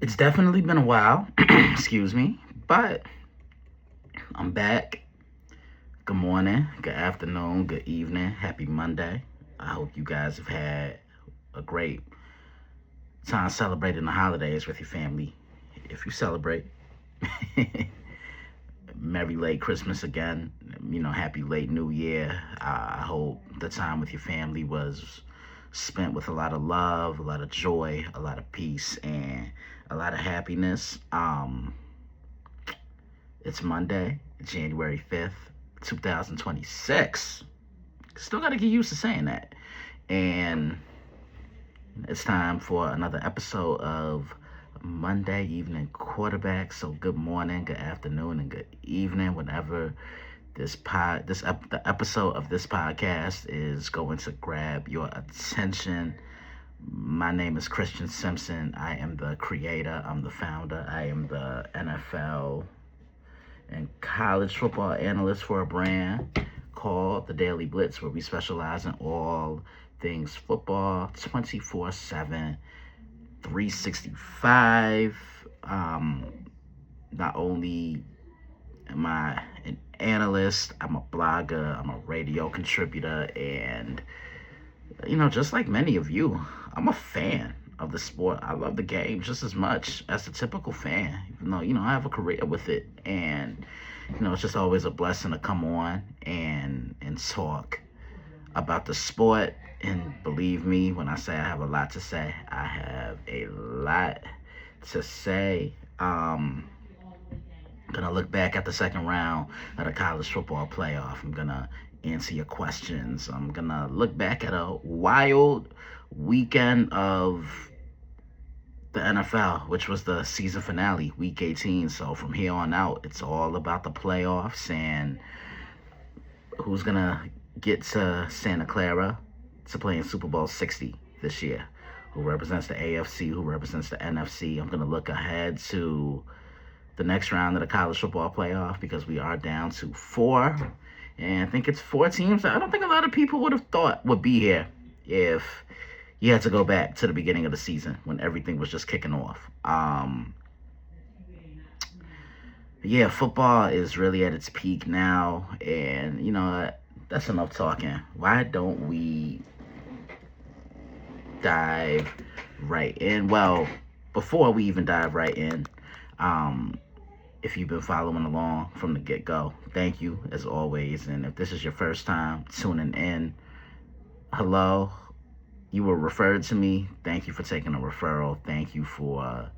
It's definitely been a while, excuse me, but I'm back. Good morning, good afternoon, good evening, happy Monday. I hope you guys have had a great time celebrating the holidays with your family. If you celebrate, Merry late Christmas again. Happy late New Year. I hope the time with your family was spent with a lot of love, a lot of joy, a lot of peace, and a lot of happiness. It's Monday, January 5th, 2026. Still got to get used to saying that. And it's time for another episode of Monday Evening Quarterback. So good morning, good afternoon, and good evening whenever the episode of this podcast is going to grab your attention. My name is Christian Simpson. I am the creator, I'm the founder, I am the NFL and college football analyst for a brand called The Daily Blitz, where we specialize in all things football 24/7, 365. Not only am I an analyst, I'm a blogger, I'm a radio contributor, and just like many of you, I'm a fan of the sport. I love the game just as much as the typical fan, even though, I have a career with it. And, it's just always a blessing to come on and talk about the sport. And believe me, when I say I have a lot to say, I have a lot to say. Gonna look back at the second round of the college football playoff. I'm gonna answer your questions. I'm gonna look back at a wild weekend of the NFL, which was the season finale, week 18. So from here on out, it's all about the playoffs and who's gonna get to Santa Clara to play in Super Bowl 60 this year. Who represents the AFC, who represents the NFC. I'm gonna look ahead to the next round of the college football playoff because we are down to four. And I think it's four teams that I don't think a lot of people would have thought would be here if you had to go back to the beginning of the season when everything was just kicking off. Yeah, football is really at its peak now. And, that's enough talking. Why don't we dive right in? Well, before we even dive right in, if you've been following along from the get-go, thank you as always. And if this is your first time tuning in, hello, you were referred to me. Thank you for taking a referral. Thank you for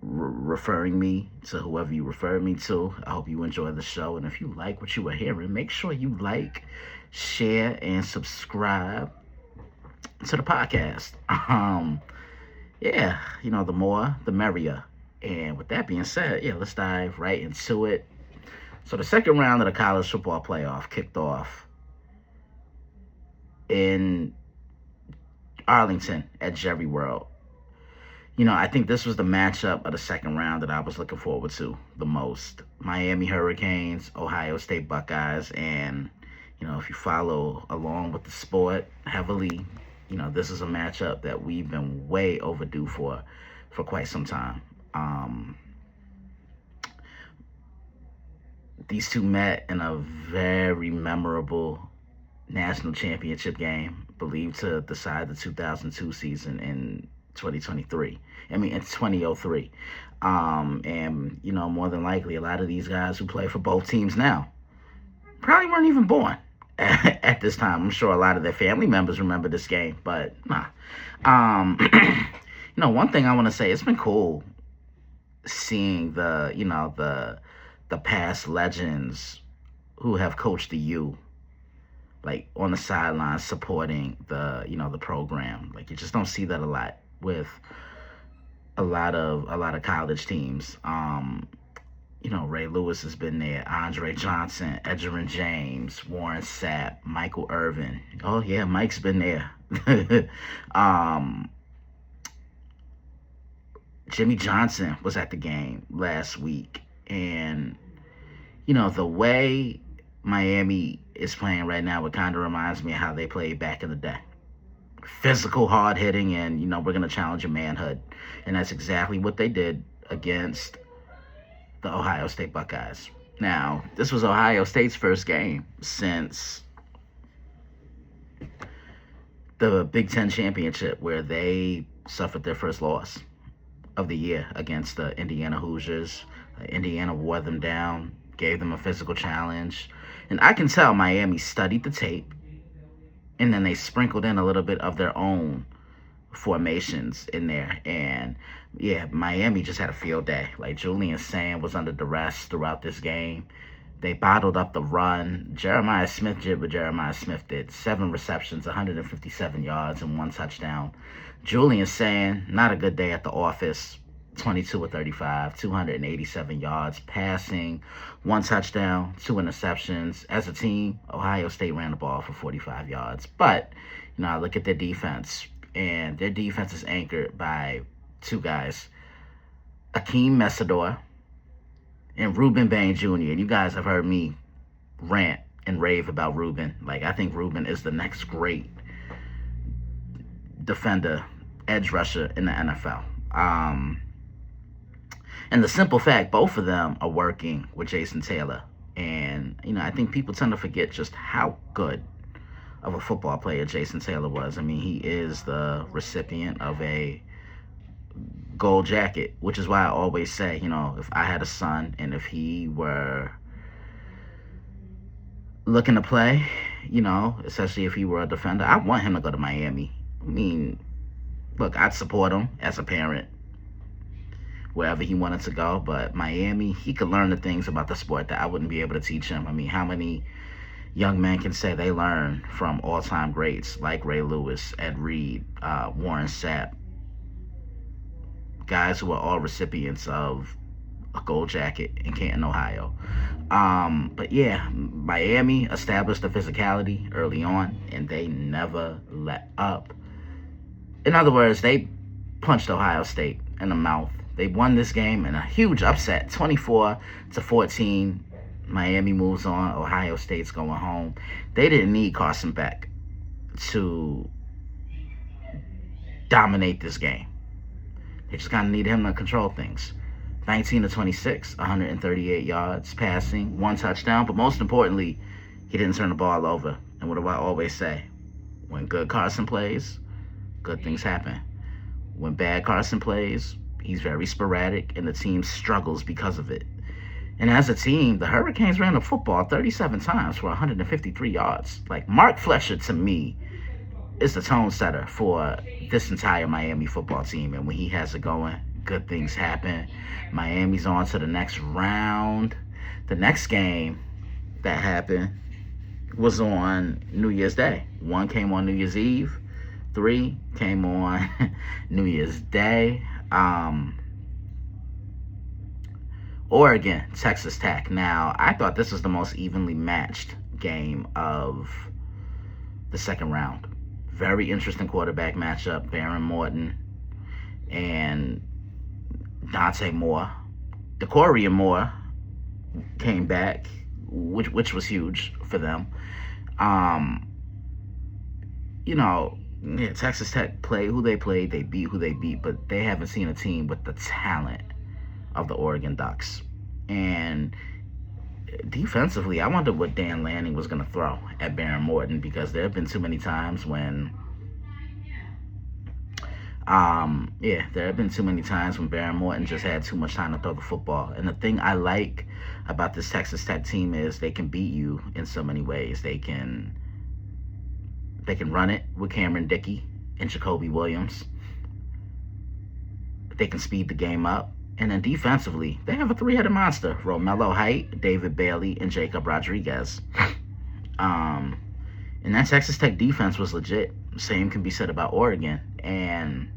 referring me to whoever you referred me to. I hope you enjoy the show. And if you like what you were hearing, make sure you like, share, and subscribe to the podcast. Yeah, the more, the merrier. And with that being said, yeah, let's dive right into it. So the second round of the college football playoff kicked off in Arlington at Jerry World. I think this was the matchup of the second round that I was looking forward to the most. Miami Hurricanes, Ohio State Buckeyes, and, if you follow along with the sport heavily, this is a matchup that we've been way overdue for quite some time. These two met in a very memorable national championship game, believed to decide the 2002 season in 2023. In 2003. And, more than likely, a lot of these guys who play for both teams now probably weren't even born at this time. I'm sure a lot of their family members remember this game, but nah. One thing I want to say, it's been cool seeing the past legends who have coached the U, like on the sidelines supporting the program. Like you just don't see that a lot with a lot of college teams. Ray Lewis has been there, Andre Johnson, Edgerrin James, Warren Sapp, Michael Irvin. Oh yeah, Mike's been there. Jimmy Johnson was at the game last week. And, the way Miami is playing right now, it kind of reminds me of how they played back in the day. physical, hard hitting, and we're gonna challenge your manhood, and that's exactly what they did against the Ohio State Buckeyes. Now, this was Ohio State's first game since the Big Ten championship, where they suffered their first loss of the year against the Indiana Hoosiers. Indiana wore them down, gave them a physical challenge, and I can tell Miami studied the tape, and then they sprinkled in a little bit of their own formations in there. And yeah, Miami just had a field day. Like, Julian Sand was under duress throughout this game. They bottled up the run. Jeremiah Smith did what Jeremiah Smith did. 7 receptions, 157 yards, and 1 touchdown. Julian Sand, not a good day at the office. 22 of 35, 287 yards passing, 1 touchdown, 2 interceptions. As a team, Ohio State ran the ball for 45 yards. But, I look at their defense, and their defense is anchored by 2 guys, Akeem Mesidor and Ruben Bain Jr. And you guys have heard me rant and rave about Ruben. Like, I think Ruben is the next great defender, edge rusher in the NFL. And the simple fact, both of them are working with Jason Taylor. And, I think people tend to forget just how good of a football player Jason Taylor was. I mean, he is the recipient of a gold jacket, which is why I always say, if I had a son and if he were looking to play, especially if he were a defender, I want him to go to Miami. I mean, look, I'd support him as a parent wherever he wanted to go, but Miami, he could learn the things about the sport that I wouldn't be able to teach him. I mean, how many young men can say they learn from all-time greats like Ray Lewis, Ed Reed, Warren Sapp, guys who are all recipients of a gold jacket in Canton, Ohio. But yeah, Miami established the physicality early on, and they never let up. In other words, they punched Ohio State in the mouth. They won this game in a huge upset, 24-14. Miami moves on. Ohio State's going home. They didn't need Carson Beck to dominate this game. They just kind of need him to control things. 19-26, 138 yards passing, 1 touchdown. But most importantly, he didn't turn the ball over. And what do I always say? When good Carson plays, good things happen. When bad Carson plays, he's very sporadic, and the team struggles because of it. And as a team, the Hurricanes ran the football 37 times for 153 yards. Like, Mark Fletcher, to me, is the tone setter for this entire Miami football team. And when he has it going, good things happen. Miami's on to the next round. The next game that happened was on New Year's Day. 1 came on New Year's Eve. 3 came on New Year's Day. Oregon, Texas Tech. Now, I thought this was the most evenly matched game of the second round. Very interesting quarterback matchup. Baron Morton and Dante Moore. Decorian Moore came back, which was huge for them. Texas Tech played who they played. They beat who they beat, but they haven't seen a team with the talent of the Oregon Ducks. And defensively, I wonder what Dan Lanning was going to throw at Baron Morton, because there have been too many times when Baron Morton just had too much time to throw the football. And the thing I like about this Texas Tech team is they can beat you in so many ways. They can run it with Cameron Dickey and Jacoby Williams. They can speed the game up. And then defensively, they have a 3-headed monster. Romello Height, David Bailey, and Jacob Rodriguez. And that Texas Tech defense was legit. Same can be said about Oregon. And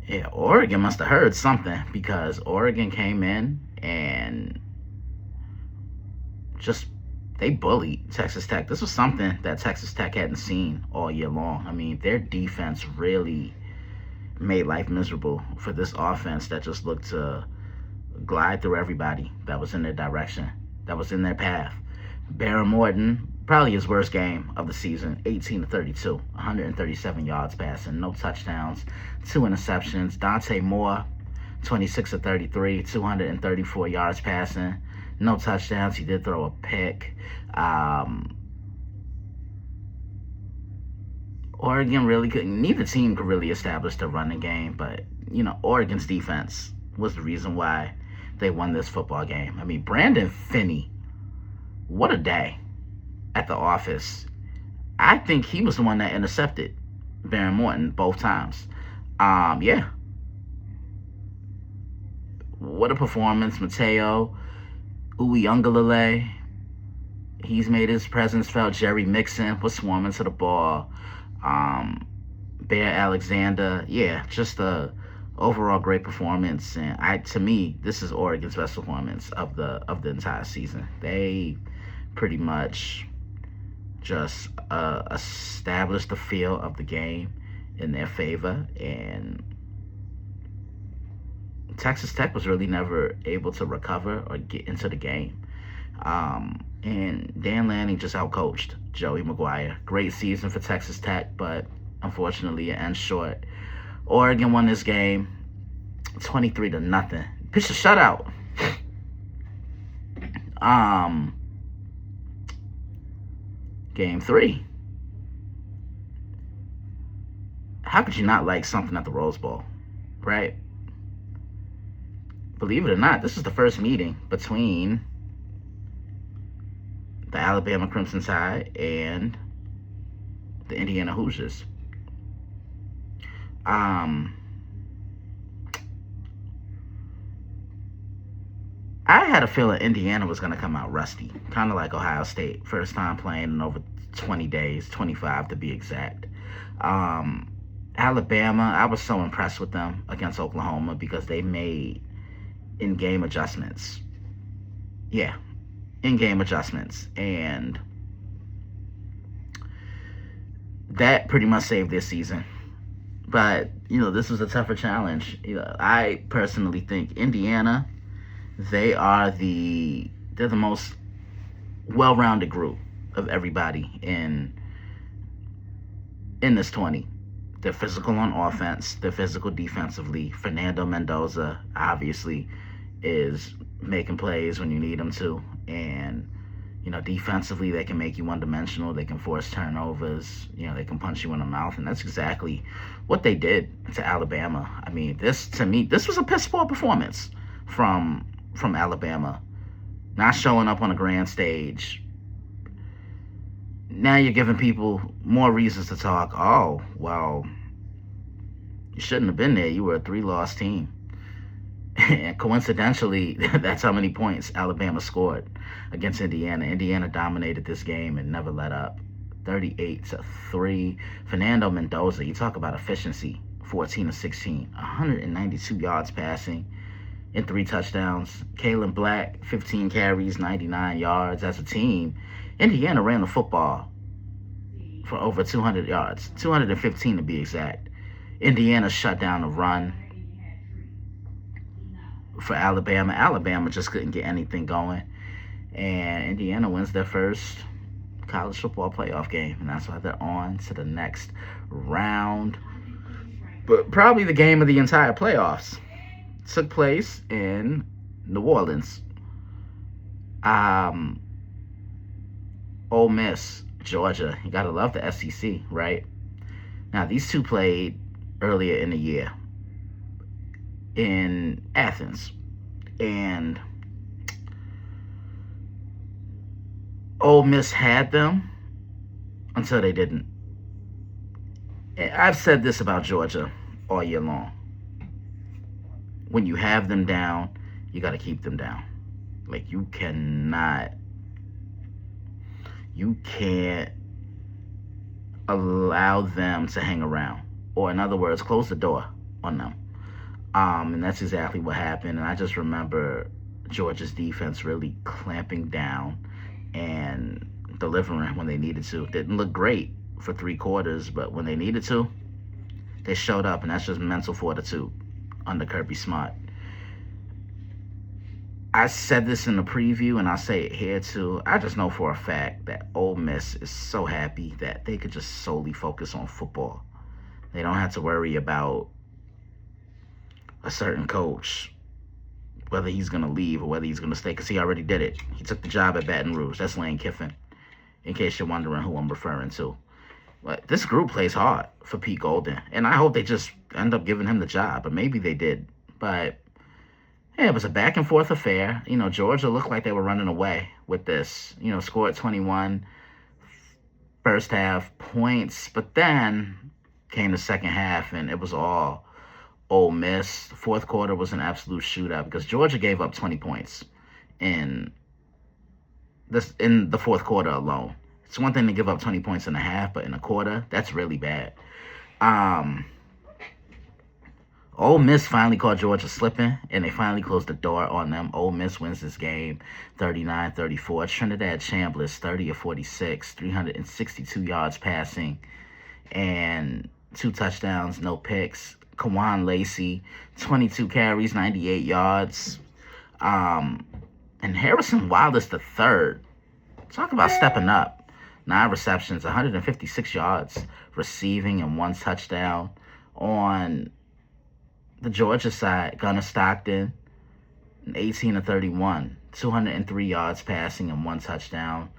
yeah, Oregon must have heard something, because Oregon came in and just, they bullied Texas Tech. This was something that Texas Tech hadn't seen all year long. I mean, their defense really made life miserable for this offense that just looked to glide through everybody that was in their direction, that was in their path. Baron Morton probably his worst game of the season. 18-32, 137 yards passing, no touchdowns, 2 interceptions. Dante Moore, 26-33, 234 yards passing, no touchdowns. He did throw a pick. Oregon really couldn't. Neither team could really establish the running game, but Oregon's defense was the reason why they won this football game. I mean, Brandon Finney, what a day at the office. I think he was the one that intercepted Baron Morton both times. Yeah. What a performance. Mateo Uyunglele, he's made his presence felt. Jerry Mixon was swarming to the ball. Bear Alexander, yeah, just a overall great performance. And to me, this is Oregon's best performance of the entire season. They pretty much just established the feel of the game in their favor, and Texas Tech was really never able to recover or get into the game. And Dan Lanning just outcoached Joey McGuire. Great season for Texas Tech, but unfortunately it ends short. Oregon won this game 23-0. Pitched a shutout. Game 3. How could you not like something at the Rose Bowl, right? Believe it or not, this is the first meeting between the Alabama Crimson Tide and the Indiana Hoosiers. I had a feeling Indiana was going to come out rusty, kind of like Ohio State. First time playing in over 20 days, 25 to be exact. Alabama, I was so impressed with them against Oklahoma because they made in-game adjustments. Yeah, in-game adjustments. And that pretty much saved their season. But, this was a tougher challenge. I personally think Indiana, they're the most well-rounded group of everybody in this 20. They're physical on offense. They're physical defensively. Fernando Mendoza, obviously, is making plays when you need him to. And, defensively, they can make you one-dimensional. They can force turnovers. They can punch you in the mouth. And that's exactly what they did to Alabama. I mean, this was a piss-poor performance from Alabama. Not showing up on a grand stage. Now you're giving people more reasons to talk. Oh, well, you shouldn't have been there. You were a 3-loss team. And coincidentally, that's how many points Alabama scored against Indiana. Indiana dominated this game and never let up. 38-3. Fernando Mendoza, you talk about efficiency. 14-16. 192 yards passing and 3 touchdowns. Kalen Black, 15 carries, 99 yards. As a team, Indiana ran the football for over 200 yards, 215 to be exact. Indiana shut down the run for Alabama. Alabama just couldn't get anything going. And Indiana wins their first college football playoff game. And that's why they're on to the next round. But probably the game of the entire playoffs took place in New Orleans. Ole Miss, Georgia. You gotta love the SEC, right? Now, these two played earlier in the year in Athens. And Ole Miss had them until they didn't. And I've said this about Georgia all year long. When you have them down, you got to keep them down. Like, you can't allow them to hang around. Or, in other words, close the door on them. And that's exactly what happened. And I just remember Georgia's defense really clamping down and delivering when they needed to. Didn't look great for 3 quarters, but when they needed to, they showed up. And that's just mental fortitude under Kirby Smart. I said this in the preview, and I'll say it here too. I just know for a fact that Ole Miss is so happy that they could just solely focus on football. They don't have to worry about a certain coach, whether he's going to leave or whether he's going to stay, because he already did it. He took the job at Baton Rouge. That's Lane Kiffin, in case you're wondering who I'm referring to. But this group plays hard for Pete Golden, and I hope they just end up giving him the job, but maybe they did. But yeah, it was a back and forth affair. Georgia looked like they were running away with this. Scored 21 first half points, but then came the second half, and it was all Ole Miss. The fourth quarter was an absolute shootout because Georgia gave up 20 points in the fourth quarter alone. It's one thing to give up 20 points in a half, but in a quarter, that's really bad. Ole Miss finally caught Georgia slipping, and they finally closed the door on them. Ole Miss wins this game 39-34. Trinidad Chambliss, 30 of 46, 362 yards passing, and 2 touchdowns, no picks. Kawan Lacey, 22 carries, 98 yards. And Harrison Wallace III, talk about stepping up. 9 receptions, 156 yards receiving, and 1 touchdown. On the Georgia side, Gunnar Stockton, 18 of 31, 203 yards passing, and 1 touchdown.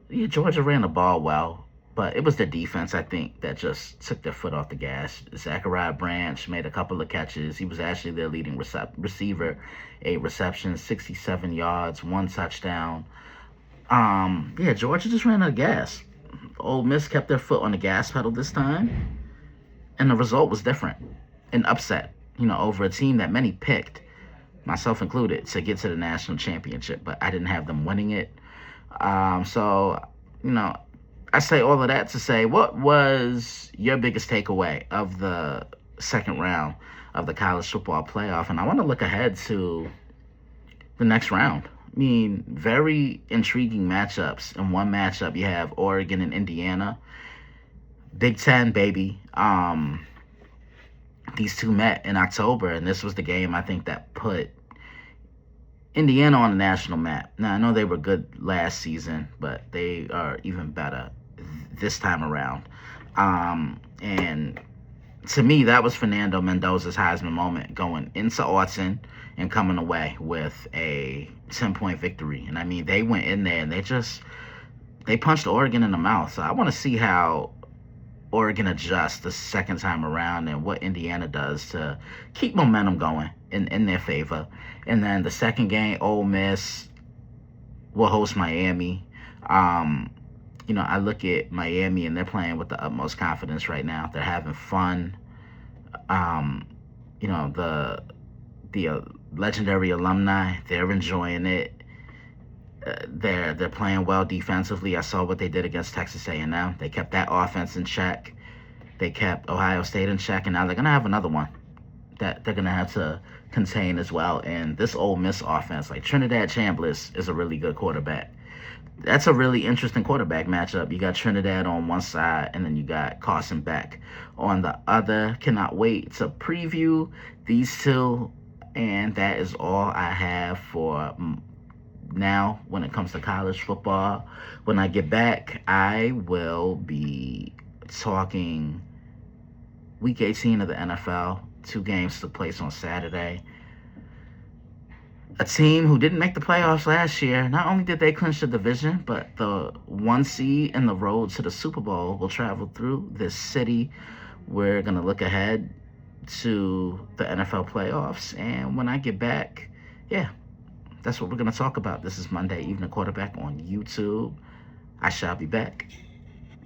Yeah, Georgia ran the ball well, but it was the defense, I think, that just took their foot off the gas. Zachariah Branch made a couple of catches. He was actually their leading receiver. 8 receptions, 67 yards, 1 touchdown. Yeah, Georgia just ran out of gas. Ole Miss kept their foot on the gas pedal this time, and the result was different. An upset, over a team that many picked, myself included, to get to the national championship, but I didn't have them winning it. So, I say all of that to say, what was your biggest takeaway of the second round of the college football playoff? And I want to look ahead to the next round. I mean, very intriguing matchups. In one matchup, you have Oregon and Indiana. Big Ten, baby. These two met in October, and this was the game, I think, that put Indiana on the national map. Now, I know they were good last season, but they are even better this time around. And to me, that was Fernando Mendoza's Heisman moment, going into Autzen and coming away with a 10-point victory. And I mean, they went in there and they punched Oregon in the mouth. So I want to see how Oregon adjusts the second time around and what Indiana does to keep momentum going in their favor. And then the second game, Ole Miss will host Miami. I look at Miami, and they're playing with the utmost confidence right now. They're having fun. The legendary alumni, they're enjoying it. They're playing well defensively. I saw what they did against Texas A&M. They kept that offense in check. They kept Ohio State in check, and now they're going to have another one that they're going to have to contain as well. And this Ole Miss offense, like Trinidad Chambliss, is a really good quarterback. That's a really interesting quarterback matchup. You got Trinidad on one side, and then you got Carson Beck on the other. Cannot wait to preview these two, and that is all I have for now when it comes to college football. When I get back, I will be talking Week 18 of the NFL. 2 games took place on Saturday. A team who didn't make the playoffs last year, not only did they clinch the division, but the 1 seed and the road to the Super Bowl will travel through this city. We're going to look ahead to the NFL playoffs. And when I get back, that's what we're going to talk about. This is Monday Evening Quarterback on YouTube. I shall be back.